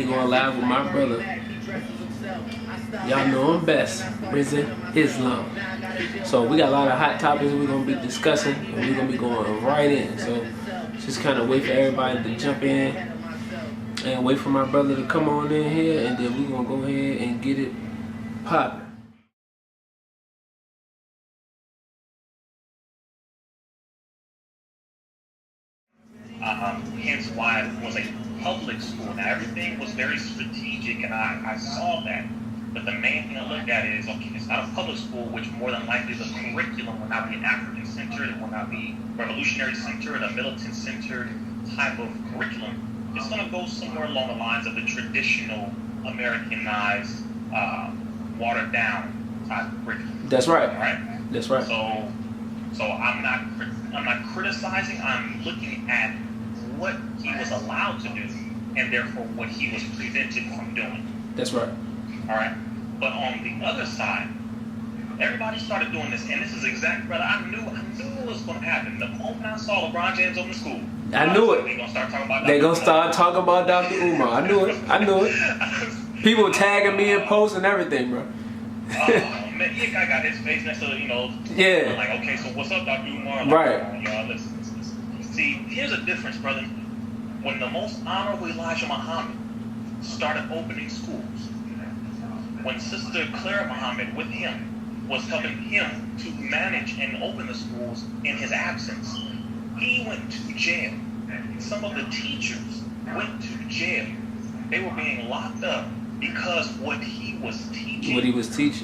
going live with my brother. Y'all know him best, Rizza Islam. So we got a lot of hot topics we're going to be discussing, and we're going to be going right in. So just kind of wait for everybody to jump in and wait for my brother to come on in here, and then we're going to go ahead and get it popping. Hence why it was a public school. Now everything was very strategic, and I saw that. But the main thing I looked at is, okay, it's not a public school, which more than likely the curriculum will not be African-centered, it will not be revolutionary-centered, a militant-centered type of curriculum. It's going to go somewhere along the lines of the traditional Americanized, watered-down type of curriculum. That's right. Right. That's right. So I'm not criticizing. I'm looking at what he was allowed to do, and therefore what he was prevented from doing. That's right. All right. But on the other side, everybody started doing this, and this is exactly, brother. I knew it was going to happen. The moment I saw LeBron James on the school, I knew it. They're gonna start talking about Dr. Oumas. I knew it. People tagging me in posts and everything, bro. Man, yeah, guy got his face next to, Yeah. Like, okay, so what's up, Dr. Oumas? Right. Listen. See, here's a difference, brother. When the most honorable Elijah Muhammad started opening schools, when Sister Clara Muhammad with him was helping him to manage and open the schools in his absence, he went to jail. Some of the teachers went to jail. They were being locked up because what he was teaching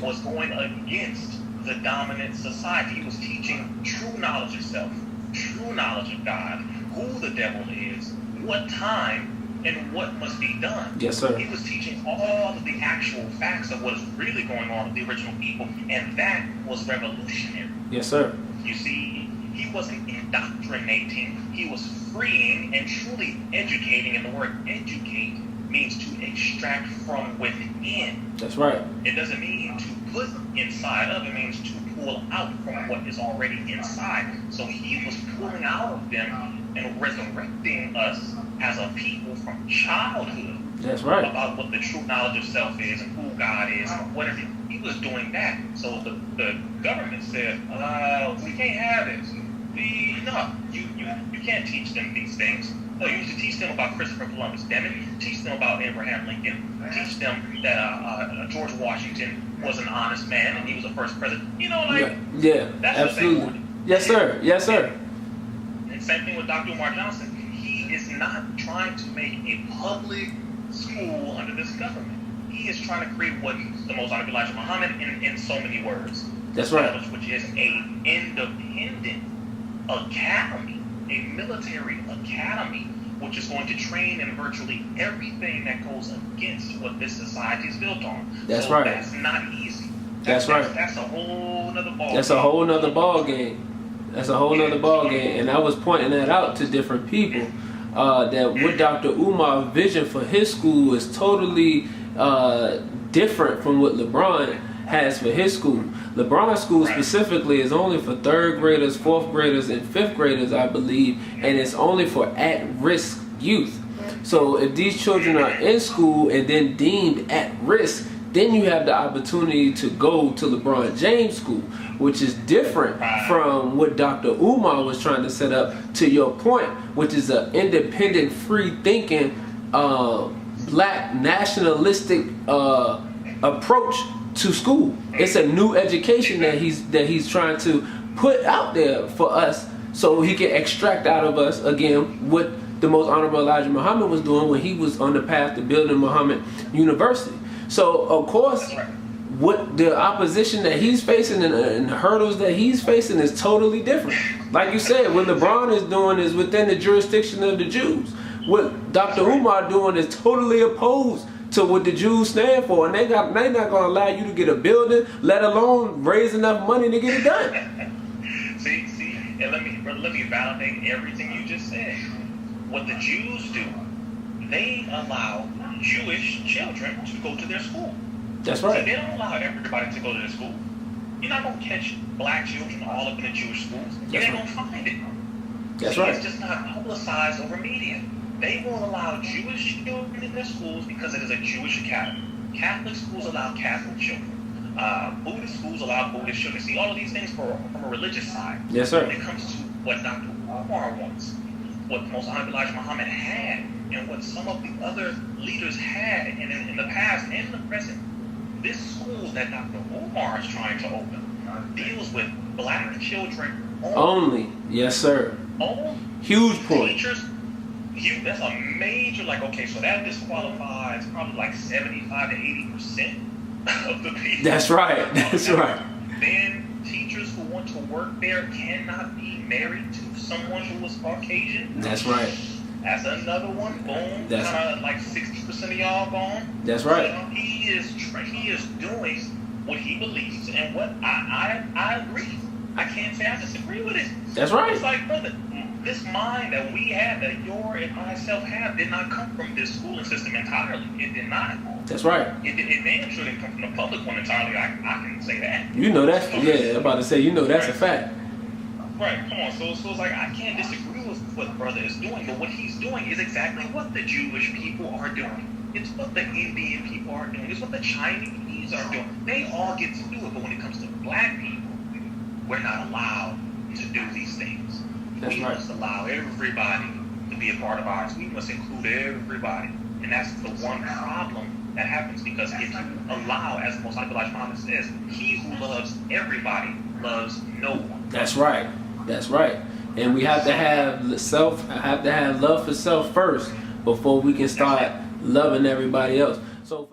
was going against the dominant society. He was teaching true knowledge of self, true knowledge of God, who the devil is, what time, and what must be done. Yes, sir. He was teaching all of the actual facts of what is really going on with the original people, and that was revolutionary. Yes, sir. You see, he wasn't indoctrinating, he was freeing and truly educating, and the word educate means to extract from within. That's right. It doesn't mean to put inside of, it means to pull out from what is already inside. So he was pulling out of them and resurrecting us as a people from childhood. That's right. About what the true knowledge of self is and who God is and whatever. He was doing that. So the government said, we can't have this. You can't teach them these things. No, you need to teach them about Christopher Columbus, damn it. Teach them about Abraham Lincoln. Teach them that George Washington was an honest man and he was the first president. Yeah, that's absolutely. What they wanted. Yes, sir. Yes, sir. And same thing with Dr. Umar Johnson. He is not trying to make a public school under this government. He is trying to create what the most honorable Elijah Muhammad, in so many words, that's right, which is a independent academy, a military academy, which is going to train in virtually everything that goes against what this society is built on. That's right. That's not easy. That's right. That's a whole nother ball. That's a whole nother ball game. That's a whole nother ball game. And I was pointing that out to different people. That what Dr. Oumas' vision for his school is totally different from what Lebron has for his school. LeBron's school specifically is only for 3rd graders, 4th graders, and 5th graders, I believe, and it's only for at-risk youth. So if these children are in school and then deemed at risk, then you have the opportunity to go to LeBron James school, which is different from what Dr. Oumas was trying to set up, to your point, which is an independent, free-thinking, black nationalistic approach to school. It's a new education that he's trying to put out there for us, so he can extract out of us, again, what the most honorable Elijah Muhammad was doing when he was on the path to building Muhammad University. So, of course, what the opposition that he's facing and the hurdles that he's facing is totally different. Like you said, what LeBron is doing is within the jurisdiction of the Jews. What Dr. Oumas doing is totally opposed to what the Jews stand for, and they're not going to allow you to get a building, let alone raise enough money to get it done. See, and let me validate everything you just said. What the Jews do, they allow Jewish children to go to their school. That's right. So they don't allow everybody to go to their school. You're not going to catch black children all up in the Jewish schools. You ain't going to find it. That's right. It's just not publicized over media. They won't allow Jewish children in their schools because it is a Jewish academy. Catholic schools allow Catholic children. Buddhist schools allow Buddhist children. See, all of these things from a religious side. Yes, sir. When it comes to what Dr. Umar wants, what Most Honorable Elijah Muhammad had, and what some of the other leaders had in the past and in the present, this school that Dr. Umar is trying to open deals with black children only. Yes, sir. Only. Huge point. Teachers, that's a major, like, okay, so that disqualifies probably like 75 to 80% of the people. That's right. That's right. Then teachers who want to work there cannot be married to someone who is Caucasian. That's right. That's another one. Boom. That's kind of like 60% of y'all gone. That's right. So he is doing what he believes, and what I agree. I can't say I disagree with it. That's right. It's like, brother, this mind that we have, that your and myself have, did not come from this schooling system entirely. It did not. That's right. It damn sure didn't come from the public one entirely. I can say that. You know that's, yeah, I'm about to say, you know that's a fact. Right, come on. So it's like, I can't disagree with what the brother is doing, but what he's doing is exactly what the Jewish people are doing. It's what the Indian people are doing. It's what the Chinese are doing. They all get to do it, but when it comes to black people, we're not allowed to do these things. That's we right. must allow everybody to be a part of ours. We must include everybody. And that's the one problem that happens, because if you allow, as the Most High Elijah Muhammad says, he who loves everybody loves no one. That's right. That's right. And we have to have love for self first before we can start loving everybody else. So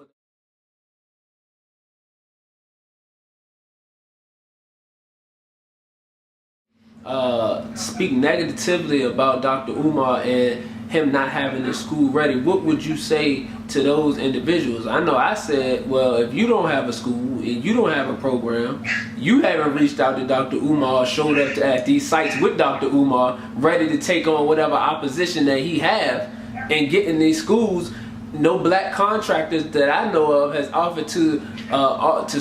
speak negatively about Dr. Umar and him not having the school ready, what would you say to those individuals? I know I said, well, if you don't have a school and you don't have a program, you haven't reached out to Dr. Umar, showed up at these sites with Dr. Umar, ready to take on whatever opposition that he have, and get in these schools. No black contractors that I know of has offered to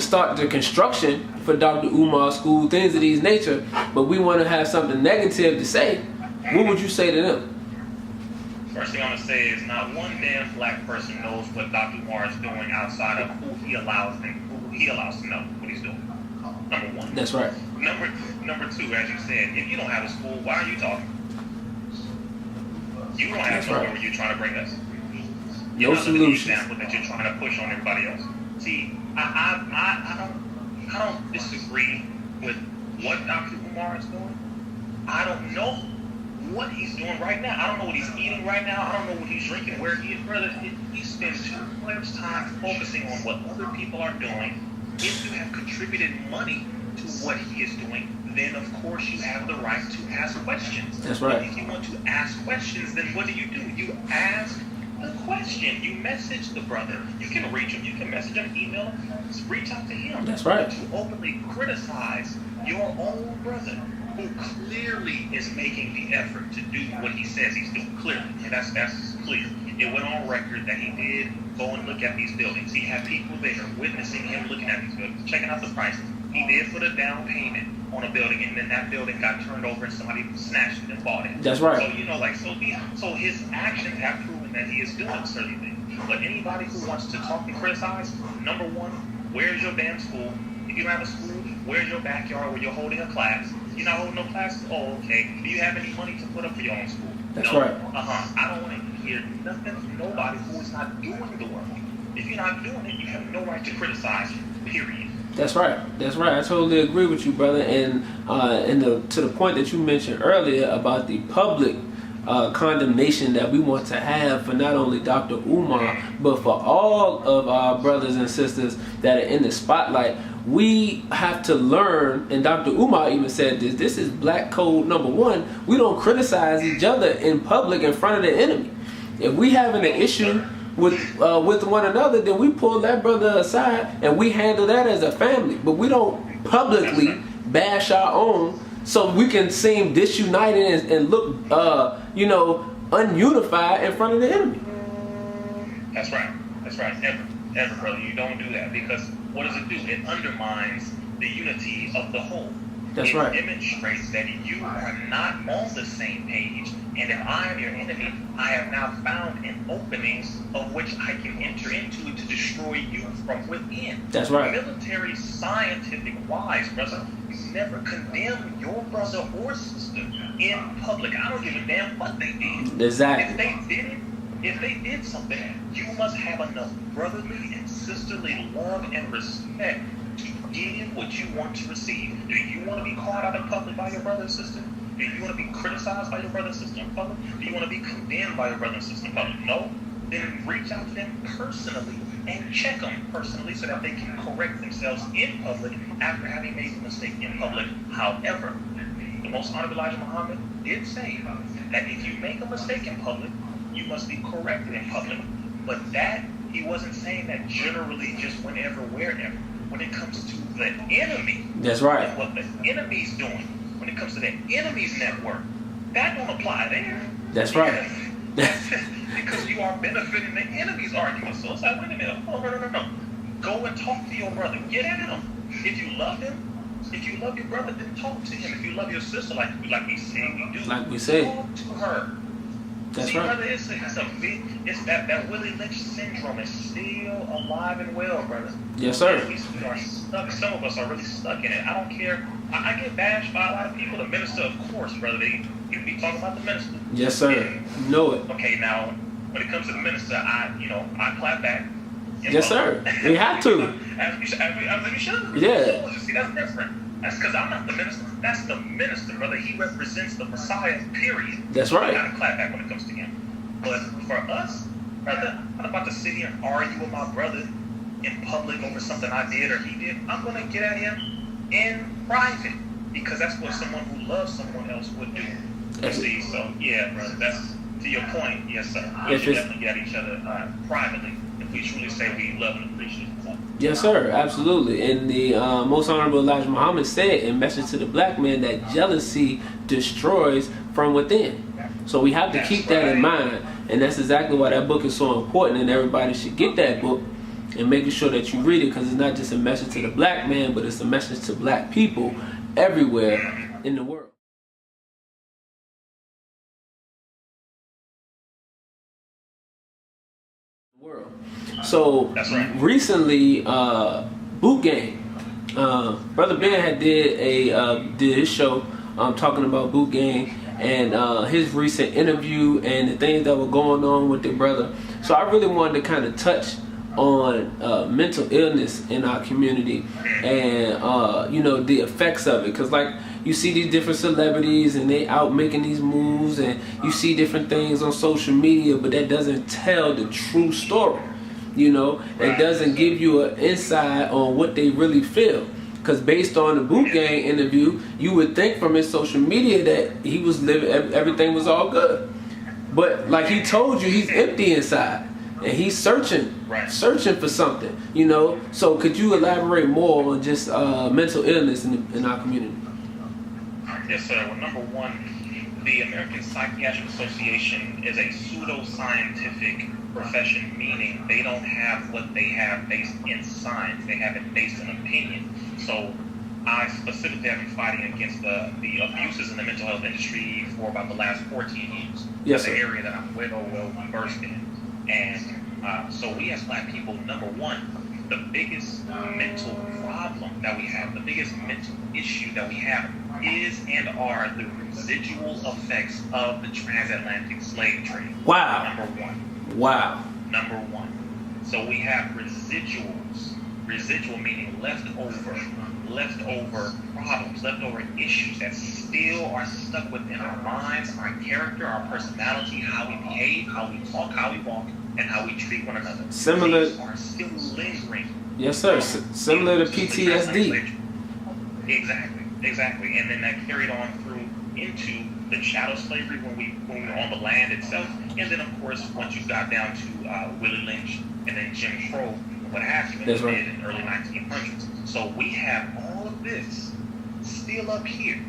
start the construction for Dr. Umar's school, things of these nature, but we want to have something negative to say. What would you say to them? First thing I'm going to say is not one damn black person knows what Dr. Umar is doing outside of who he allows to know what he's doing. Number one. That's right. Number two, as you said, if you don't have a school, why are you talking? You don't have nowhere where you're trying to bring us. No solution. Example that you're trying to push on everybody else. See, I don't disagree with what Dr. Umar is doing. I don't know what he's doing right now. I don't know what he's eating right now. I don't know what he's drinking, where he is. Brother, he spends too much time focusing on what other people are doing. If you have contributed money to what he is doing, then of course you have the right to ask questions. That's right. But if you want to ask questions, then what do? You ask the question. You message the brother. You can reach him. You can message him, email him, reach out to him. That's right. But to openly criticize your own brother, who clearly is making the effort to do what he says he's doing, clearly, and that's clear. It went on record that he did go and look at these buildings. He had people there witnessing him looking at these buildings, checking out the prices. He did put a down payment on a building, and then that building got turned over and somebody snatched it and bought it. That's right. So so his actions have proven that he is doing certain things. But anybody who wants to talk and criticize, number one, where's your damn school? If you don't have a school, where's your backyard where you're holding a class? You're not holding no classes? Oh, okay. Do you have any money to put up for your own school? That's no. right. I don't want to hear nothing from nobody who is not doing the work. If you're not doing it, you have no right to criticize, period. That's right. That's right. I totally agree with you, brother. And to the point that you mentioned earlier about the public condemnation that we want to have for not only Dr. Umar, but for all of our brothers and sisters that are in the spotlight, we have to learn, and Dr. Umar even said this is black code number one. We don't criticize each other in public in front of the enemy. If we having an issue with one another, then we pull that brother aside and we handle that as a family. But we don't publicly bash our own so we can seem disunited and look, ununified in front of the enemy. That's right. That's right. Ever, brother, you don't do that, because what does it do? It undermines the unity of the whole. That's it right. demonstrates that you are not on the same page. And if I am your enemy, I have now found an openings of which I can enter into to destroy you from within. That's right. Military scientific wise, brother, you never condemn your brother or sister in public. I don't give a damn what they did. Exactly. If they did something, you must have enough brotherly and sisterly love and respect to give what you want to receive. Do you want to be called out in public by your brother and sister? Do you want to be criticized by your brother and sister in public? Do you want to be condemned by your brother and sister in public? No? Then reach out to them personally and check them personally so that they can correct themselves in public after having made a mistake in public. However, the Most Honorable Elijah Muhammad did say that if you make a mistake in public, you must be corrected in public. But that, he wasn't saying that generally just whenever, wherever. When it comes to the enemy, that's right. And what the enemy's doing, when it comes to the enemy's network, that don't apply there. That's right. Because you are benefiting the enemy's argument. So it's like, wait a minute, oh, no. Go and talk to your brother. Get at him. If you love him, if you love your brother, then talk to him. If you love your sister, like we say we do, like we say, talk to her. That's See, right. brother, it's that Willie Lynch syndrome is still alive and well, brother. Yes, sir. We are stuck. Some of us are really stuck in it. I don't care. I get bashed by a lot of people. The minister, of course, brother. You be talking about the minister. Yes, sir. And, you know it. Okay, now when it comes to the minister, I clap back. Yes, sir. We have to. As we should. Yeah. See, that's different. That's because I'm not the minister. That's the minister, brother. He represents the Messiah, period. That's right. You gotta clap back when it comes to him. But for us, brother, I'm not about to sit here and argue with my brother in public over something I did or he did. I'm gonna get at him in private because that's what someone who loves someone else would do. You see, so yeah, brother, that's to your point. Yes, sir. We should definitely get at each other privately if we truly say we love and appreciate each other. Yes, sir, absolutely. And the Most Honorable Elijah Muhammad said in Message to the Black Man that jealousy destroys from within. So we have to keep that in mind. And that's exactly why that book is so important, and everybody should get that book and making sure that you read it, because it's not just a message to the black man, but it's a message to black people everywhere in the world. So recently, Boot Gang, Brother Ben had did his show talking about Boot Gang and his recent interview and the things that were going on with the brother. So I really wanted to kind of touch on mental illness in our community and the effects of it, because like you see these different celebrities and they out making these moves and you see different things on social media, but that doesn't tell the true story. It doesn't give you an insight on what they really feel. Because based on the Boot Gang interview, you would think from his social media that he was living, everything was all good. But like he told you, he's empty inside. And he's searching for something, So could you elaborate more on just mental illness in our community? Yes, sir. Well, number one, the American Psychiatric Association is a pseudo-scientific profession, meaning they don't have what they have based in science. They have it based in opinion. So I specifically have been fighting against the abuses in the mental health industry for about the last 14 years. Yes, That's sir. an area that I'm well versed in. And so we as black people, number one, the biggest mental problem that we have, the biggest mental issue that we have is and are the residual effects of the transatlantic slave trade. Wow. Number one. Wow. Number one. So we have residuals. Residual meaning leftover problems, leftover issues that still are stuck within our minds, our character, our personality, how we behave, how we talk, how we walk, and how we treat one another. Similar. These are still lingering. Yes, sir. Similar to PTSD. Exactly. And then that carried on through into the chattel slavery when we were on the land itself, and then of course once you got down to Willie Lynch and then Jim Crow, what have you, in the mid and early 1900s. So we have all of this still up here.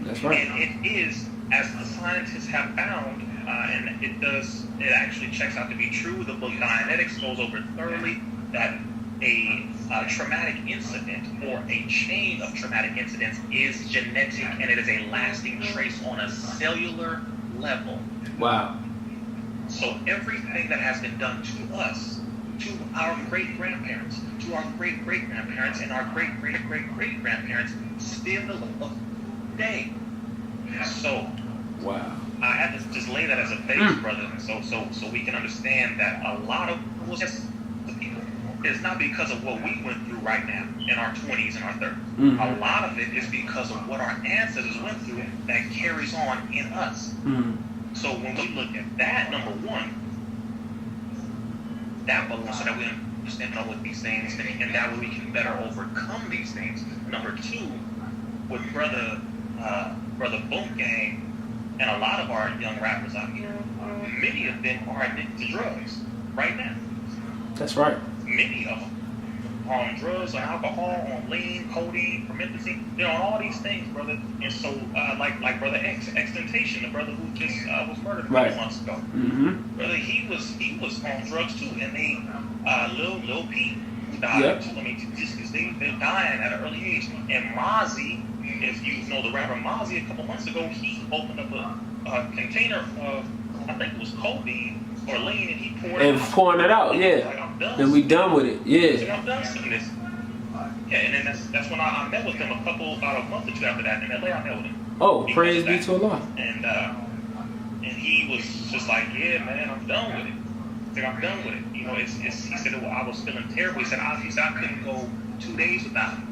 That's right. And it is, as the scientists have found, and it actually checks out to be true. The book Dianetics goes over thoroughly that a traumatic incident or a chain of traumatic incidents is genetic, and it is a lasting trace on a cellular level. Wow. So everything that has been done to us, to our great-grandparents, to our great-great-grandparents, and our great-great-great-great-grandparents still today. So wow. I had to just lay that as a base, brother, so we can understand that a lot of what's the people is not because of what we went through right now in our 20s and our 30s. A lot of it is because of what our ancestors went through that carries on in us. So when we look at that, number one, that belongs so that we understand all of these things, and that way we can better overcome these things. Number two, with brother Boom Gang and a lot of our young rappers out here, many of them are addicted to drugs right now. That's right. Many of them are on drugs, on alcohol, on lean, codeine, promethazine. They're on all these things, brother. And so, like brother X-Temptation, the brother who just was murdered a couple months ago. Brother, he was on drugs too, and they Lil Pete who died too. I mean, just because they're dying at an early age. And Mozzie, if you know the rapper Mozzie, a couple months ago, he opened up a container of, I think it was codeine or lean, and he poured it out. Pouring it out, yeah. Like, I'm done. Then we done with it, yeah. So I'm done with this. Yeah, and then that's when I met with him about a month or two after that in LA. I met with him. Oh, praise be to Allah. And he was just like, yeah, man, I'm done with it. He said, I'm done with it. You know, he said, well, I was feeling terrible. He said, I couldn't go 2 days without it.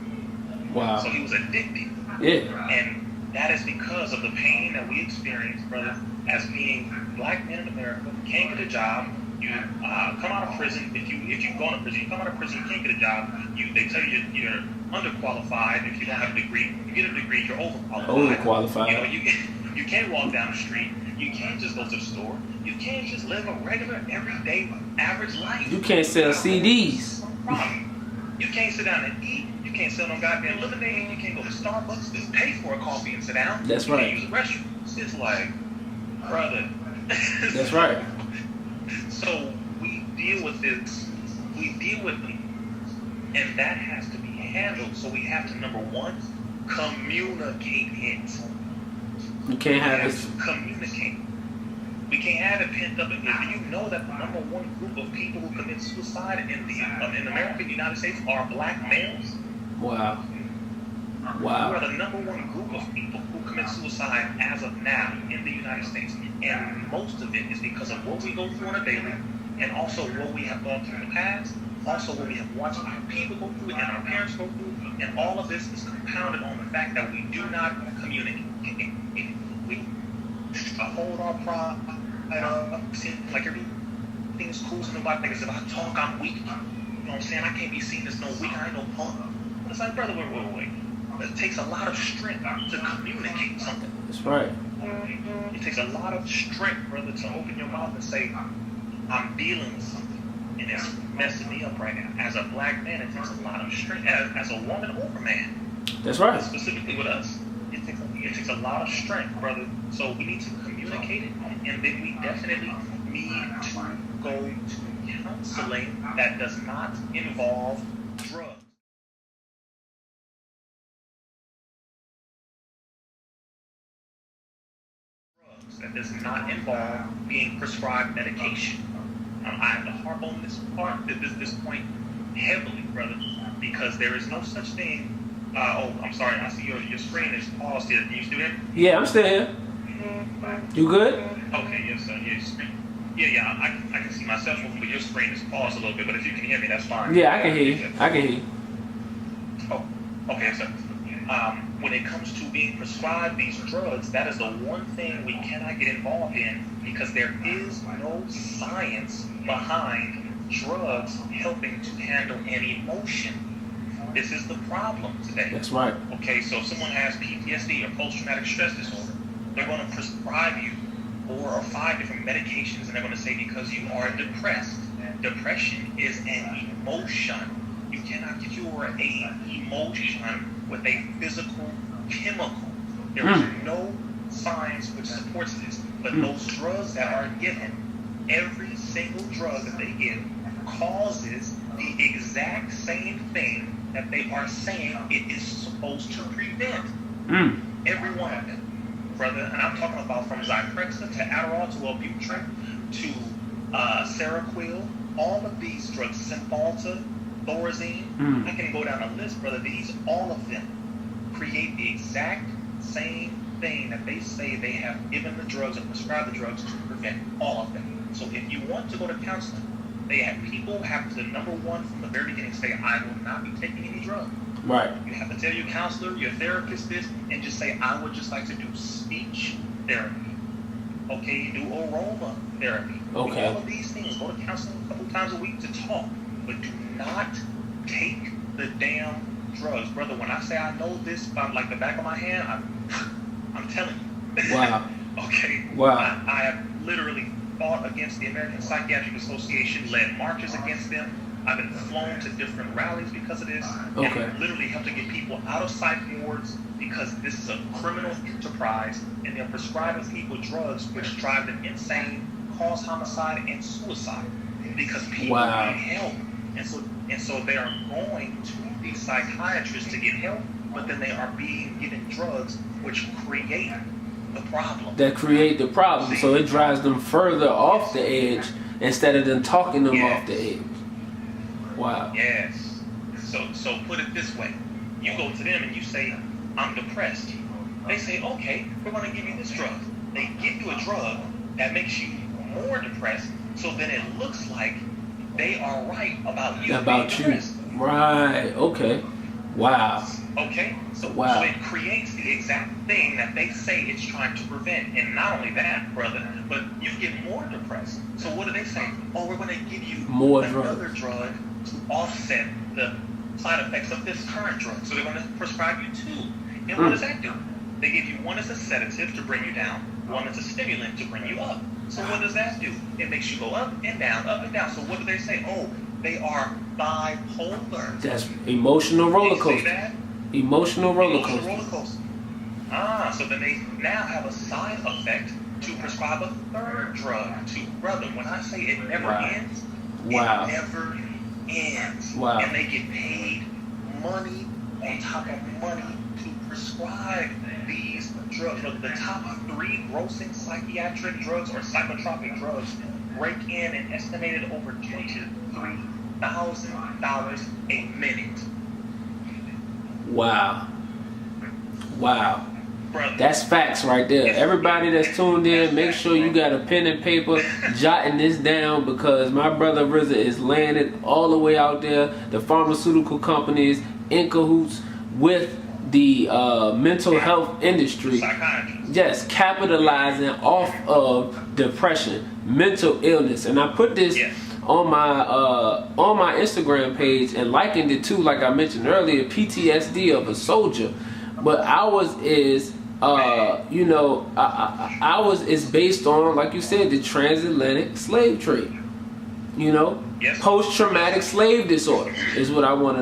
Wow. So he was addicted. Yeah. And that is because of the pain that we experience, brother, as being black men in America. Can't get a job. You come out of prison. If you go into prison, you come out of prison, you can't get a job. They tell you you're underqualified if you don't have a degree. You get a degree, you're overqualified. Overqualified. You know, you can't walk down the street. You can't just go to the store. You can't just live a regular, everyday, average life. You can't sell CDs. You can't sit down and eat. You can't sell no goddamn lemonade. You can't go to Starbucks and pay for a coffee and sit down. That's you right. Can't use the restroom. It's like, brother. That's right. So we deal with this. We deal with it, and that has to be handled. So we have to, number one, communicate it. You can't have to communicate. We can't have it pent up. If you know that the number one group of people who commit suicide in America, the United States, are black males. Wow. Wow. We are the number one group of people who commit suicide as of now in the United States. And most of it is because of what we go through on a daily, and also what we have gone through in the past, also what we have watched our people go through and our parents go through. And all of this is compounded on the fact that we do not communicate. We hold our pride up, like everything is cool, so nobody thinks if I talk, I'm weak. You know what I'm saying? I can't be seen as no weak, I ain't no punk. It's like, brother, wait. It takes a lot of strength to communicate something. That's right. It takes a lot of strength, brother, to open your mouth and say, I'm dealing with something, and it's messing me up right now. As a black man, it takes a lot of strength. As a woman or a man. That's right. Specifically with us, it takes a lot of strength, brother. So we need to communicate it, and then we definitely need to go to counseling that does not involve drugs. That does not involve being prescribed medication. I have to harp on this point heavily, brother, because there is no such thing. I'm sorry. I see your screen is paused here. Can you still hear me? Yeah, I'm still here. You good? Okay, yes, sir. Yeah. I can see myself moving, but your screen is paused a little bit. But if you can hear me, that's fine. Yeah, I can hear you. I can hear you. Oh, okay, sir. When it comes to being prescribed these drugs, that is the one thing we cannot get involved in, because there is no science behind drugs helping to handle an emotion. This is the problem today. That's right. Okay, so if someone has PTSD or post-traumatic stress disorder, they're going to prescribe you 4 or 5 different medications, and they're going to say because you are depressed. Depression is an emotion. You cannot cure an emotion with a physical chemical. There is no science which supports this. But those drugs that are given, every single drug that they give causes the exact same thing that they are saying it is supposed to prevent. Every one of them, brother. And I'm talking about from Zyprexa to Adderall to Wellbutrin to Seroquel, all of these drugs, Cymbalta, Thorazine. I can go down a list, brother. All of them create the exact same thing that they say they have given the drugs and prescribed the drugs to prevent. All of them. So if you want to go to counseling, people have to, number one, from the very beginning, say, I will not be taking any drugs. Right. You have to tell your counselor, your therapist this, and just say, I would just like to do speech therapy. Okay, do aroma therapy. Okay. Do all of these things. Go to counseling a couple times a week to talk. But do not take the damn drugs. Brother, when I say I know this by like the back of my hand, I'm telling you. Wow. Okay. Wow. I have literally fought against the American Psychiatric Association, led marches against them. I've been flown to different rallies because of this. Okay. And literally helped to get people out of psych wards because this is a criminal enterprise and they're prescribing people drugs which drive them insane, cause homicide and suicide because people need help. And so they are going to these psychiatrists to get help, but then they are being given drugs which create the problem. That create the problem. So it drives them further off the edge instead of them talking them off the edge. Wow. Yes. So put it this way. You go to them and you say, I'm depressed. They say, okay, we're going to give you this drug. They give you a drug that makes you more depressed, so then it looks like they are right about you being depressed. Right. Okay. Wow. Okay? So it creates the exact thing that they say it's trying to prevent. And not only that, brother, but you get more depressed. So what do they say? Oh, we're going to give you another drug to offset the side effects of this current drug. So they're going to prescribe you two. And what does that do? They give you one as a sedative to bring you down, one as a stimulant to bring you up. So what does that do? It makes you go up and down, up and down. So what do they say? Oh, they are bipolar. That's emotional roller coaster. Say that? Emotional roller coaster. So then they now have a side effect to prescribe a third drug to. Brother, when I say it never ends, it never ends. Wow. And they get paid money on top of money to prescribe these drugs. The top 3 grossing psychiatric drugs or psychotropic drugs break in an estimated over $23,000 a minute. Wow. Wow. Brother, that's facts right there. Everybody that's tuned in, make sure you got a pen and paper jotting this down, because my brother Rizza is laying it all the way out there. The pharmaceutical companies in cahoots with the mental health industry. Yes, capitalizing off of depression, mental illness. And I put this on my Instagram page and likened it to, like I mentioned earlier, PTSD of a soldier. But ours is, ours is based on, like you said, the transatlantic slave trade. Post-traumatic slave disorder is what I would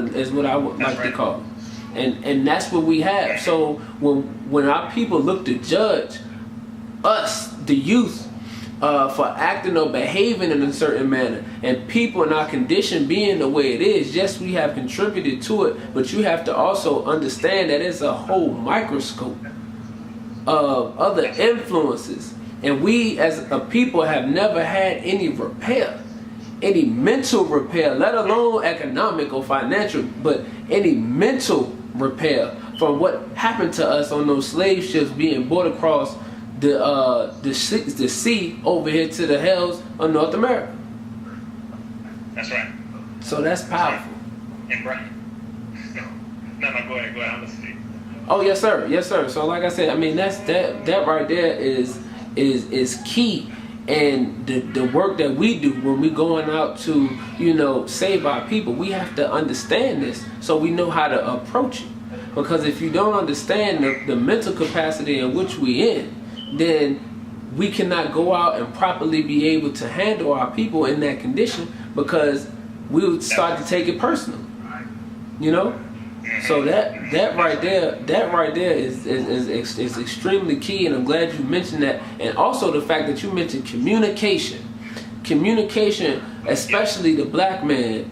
like to call it. And that's what we have. So when our people look to judge us, the youth, for acting or behaving in a certain manner, and people in our condition being the way it is, yes, we have contributed to it, but you have to also understand that it's a whole microscope of other influences, and we as a people have never had any repair, any mental repair, let alone economic or financial, but any mental repair from what happened to us on those slave ships being brought across the sea over here to the hells of North America. That's right. So that's powerful. And right. No, go ahead. I'm listening. Oh yes, sir. So like I said, I mean that right there is key. And the work that we do when we going out to save our people, we have to understand this so we know how to approach it. Because if you don't understand the mental capacity in which we in, then we cannot go out and properly be able to handle our people in that condition, because we would start to take it personal. So that right there is extremely key, and I'm glad you mentioned that. And also the fact that you mentioned communication, especially the black man.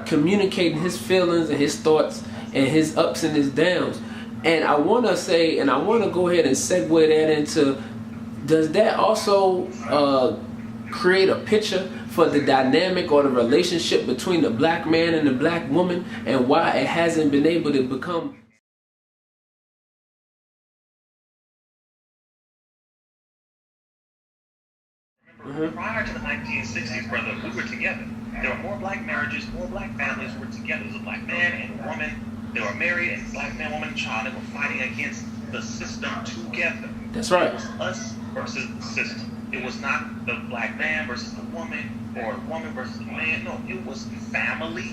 communicating his feelings and his thoughts and his ups and his downs. And I want to say, and I want to go ahead and segue that into, does that also create a picture for the dynamic or the relationship between the black man and the black woman, and why it hasn't been able to become... Prior to the 1960s, brother, we were together. There were more black marriages, more black families who were together. As a black man and a woman, they were married, and black man, woman, and child, they were fighting against the system together. That's right. It was us versus the system. It was not the black man versus the woman, or the woman versus the man. No, it was family.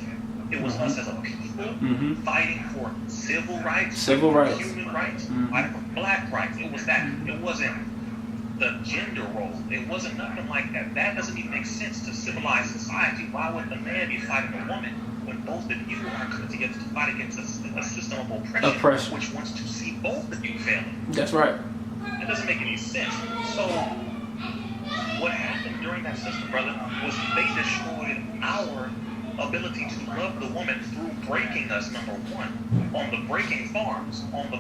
It was us as a people fighting for civil rights, human rights, fighting for black rights. It was that. It wasn't the gender role. It wasn't nothing like that. That doesn't even make sense to civilized society. Why would the man be fighting a woman when both of you are coming together to fight against a system of oppression, which wants to see both of you failing? That's right. It doesn't make any sense. So what happened during that system, brother, was they destroyed our ability to love the woman through breaking us, number one, on the breaking farms, on the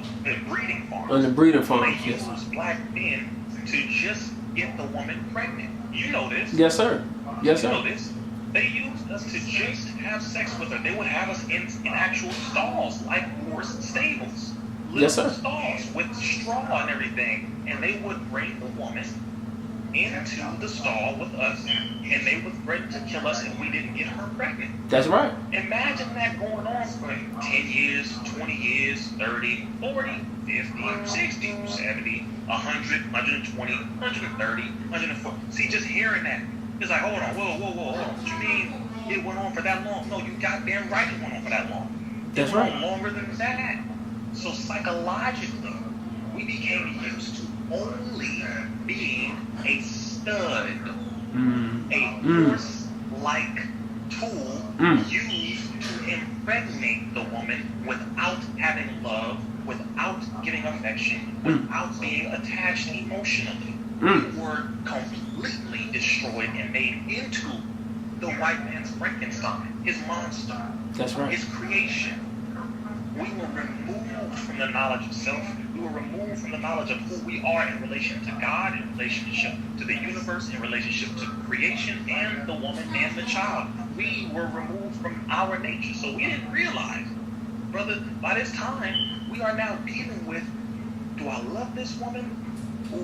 breeding farms. On the breeding farms, they used black men to just get the woman pregnant. You know this. Yes, sir. Yes, sir. You know this. They used us to just have sex with her. They would have us in actual stalls, like horse stables. Yes, sir. Stalls with straw and everything. And they would bring the woman into the stall with us, and they would threaten to kill us if we didn't get her pregnant. That's right. Imagine that going on for 10 years, 20 years, 30, 40, 50, 60, 70, 100, 120, 130, 140. See, just hearing that, it's like, hold on, whoa, hold on. What you mean it went on for that long? No, you goddamn right it went on for that long. That's right. Longer than that. So psychologically, we became used to only being a stud, a horse-like tool used to impregnate the woman without having love, without giving affection, without being attached emotionally. We were completely destroyed and made into the white man's Frankenstein, his monster, that's right, his creation. We were removed from the knowledge of self. We were removed from the knowledge of who we are in relation to God, in relationship to the universe, in relationship to creation and the woman and the child. We were removed from our nature. So we didn't realize, brother, by this time, we are now dealing with, do I love this woman,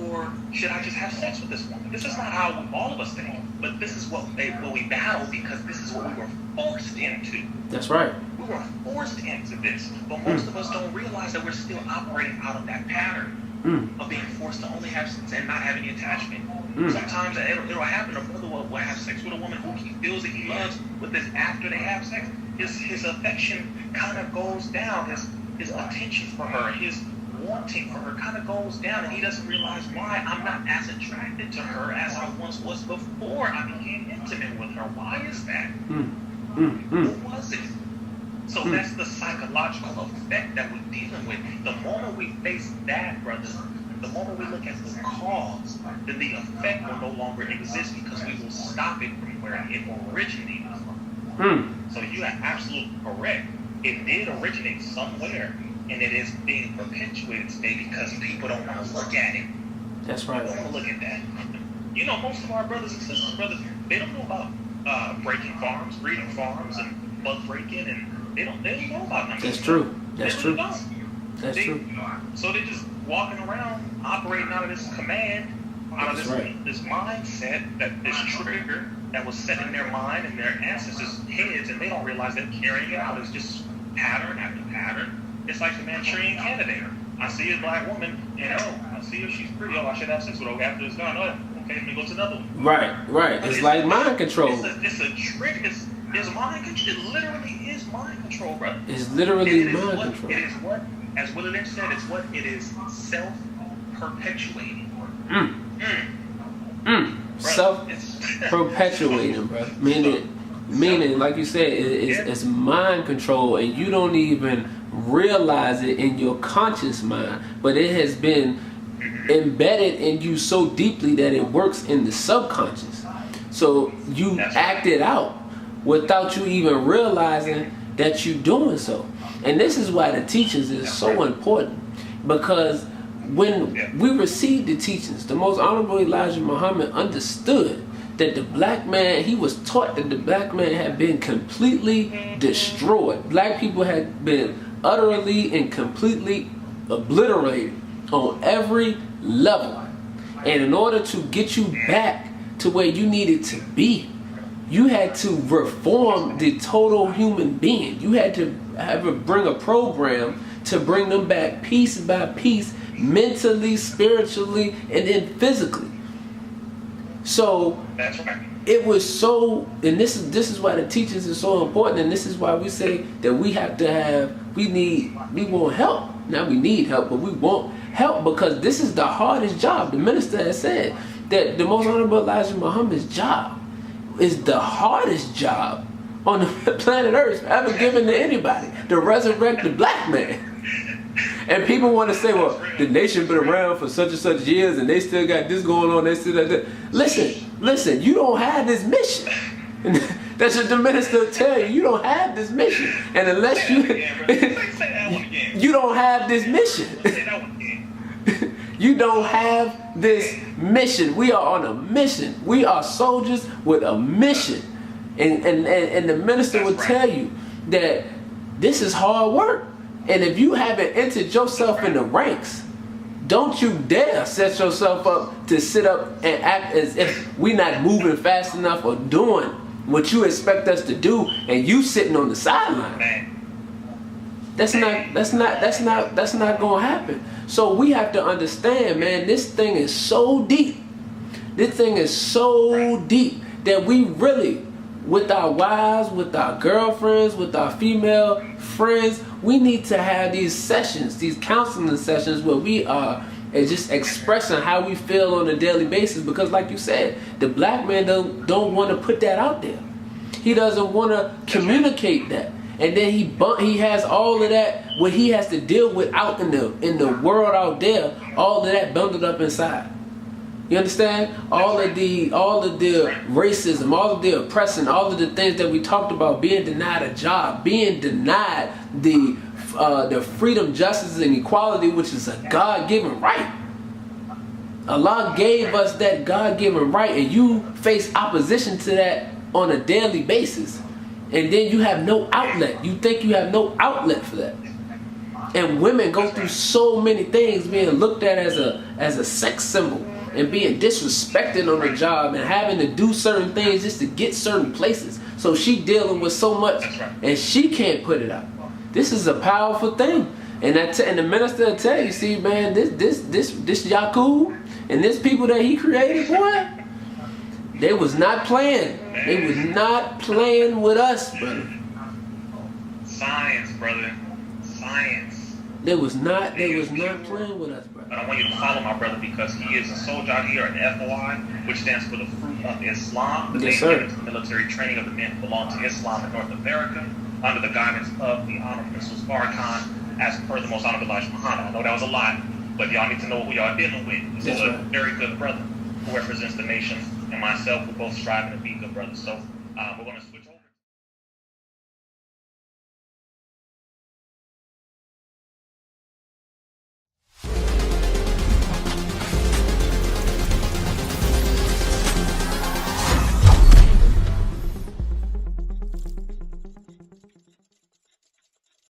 or should I just have sex with this woman? This is not how all of us think, but this is what we battle, because this is what we were forced into. That's right. We were forced into this, but most of us don't realize that we're still operating out of that pattern of being forced to only have sex and not have any attachment. Sometimes it'll happen. A brother will have sex with a woman who he feels that he loves, but this after they have sex, his affection kind of goes down. His attention for her, his wanting for her kind of goes down, and he doesn't realize why. I'm not as attracted to her as I once was before I became intimate with her. Why is that? What was it? So that's the psychological effect that we're dealing with. The moment we face that, brothers, the moment we look at the cause, then the effect will no longer exist, because we will stop it from where it originated from. So you are absolutely correct. It did originate somewhere, and it is being perpetuated today because people don't want to look at it. That's right. They don't want to look at that. You know, most of our brothers and sisters, brothers, they don't know about breaking farms, breeding farms, and bug breaking, and they don't know about that. That's true. That's true. That's true. So they're just walking around, operating out of this command, out of this mindset, this trigger that was set in their mind and their ancestors' heads, and they don't realize they're carrying it out. It's just pattern after pattern. It's like the Manchurian candidate. I see a black woman, and I see her, she's pretty. I should have sex with her. After it's done, okay, let me go to another one. Right. It's like mind control. It's a trick. It's mind control. It literally is mind control, brother. It's literally mind control. It is what, as Willie Lynch said, it's what it is, self-perpetuating. Self-perpetuating, bro. Meaning, like you said, it's mind control, and you don't even realize it in your conscious mind, but it has been embedded in you so deeply that it works in the subconscious. So you act it out without you even realizing that you're doing so. And this is why the teachings is so important, because when we received the teachings, the most honorable Elijah Muhammad understood that the black man, he was taught that the black man had been completely destroyed. Black people had been utterly and completely obliterated on every level. And in order to get you back to where you needed to be, you had to reform the total human being. You had to bring a program to bring them back piece by piece, mentally, spiritually, and then physically. So it was so, and this is why the teachings is so important, and this is why we say that we want help. Now we need help, but we want help because this is the hardest job. The minister has said that the most honorable Elijah Muhammad's job is the hardest job on the planet Earth ever given to anybody, to resurrect the black man. And people want to say, well, the nation been around for such and such years and they still got this going on, they still got that. Listen, you don't have this mission. That's what the minister will tell you. You don't have this mission. And unless you don't have this mission. You don't have this mission. We are on a mission. We are soldiers with a mission. And the minister will tell you that this is hard work. And if you haven't entered yourself in the ranks, don't you dare set yourself up to sit up and act as if we're not moving fast enough or doing what you expect us to do, and you sitting on the sideline. That's not gonna happen. So we have to understand, man, this thing is so deep. This thing is so deep that we really, with our wives, with our girlfriends, with our female friends, we need to have these sessions, these counseling sessions where we are just expressing how we feel on a daily basis. Because like you said, the black man don't want to put that out there. He doesn't want to communicate that. And then he has all of that, what he has to deal with out in the world out there, all of that bundled up inside. You understand? All of the racism, all of the oppression, all of the things that we talked about, being denied a job, being denied the freedom, justice, and equality, which is a God-given right. Allah gave us that God-given right, and you face opposition to that on a daily basis. And then you have no outlet. You think you have no outlet for that. And women go through so many things, being looked at as a sex symbol, and being disrespected on the job, and having to do certain things just to get certain places. So she dealing with so much, and she can't put it out. This is a powerful thing. And the minister will tell you, see, man, this Yaqub and this people that he created, boy, they was not playing. They was not playing with us, brother. Science, brother. Science. They was not playing with us, brother. I want you to follow my brother because he is a soldier out here, an FOI, which stands for the Fruit of Islam. The military training of the men who belong to Islam in North America, under the guidance of the Honorable Prince Farrakhan, as per the most honorable Elijah Muhammad. I know that was a lot, but y'all need to know who y'all dealing with. This is a very good brother who represents the nation, and myself, we're both striving to be good brothers. So we're going to switch.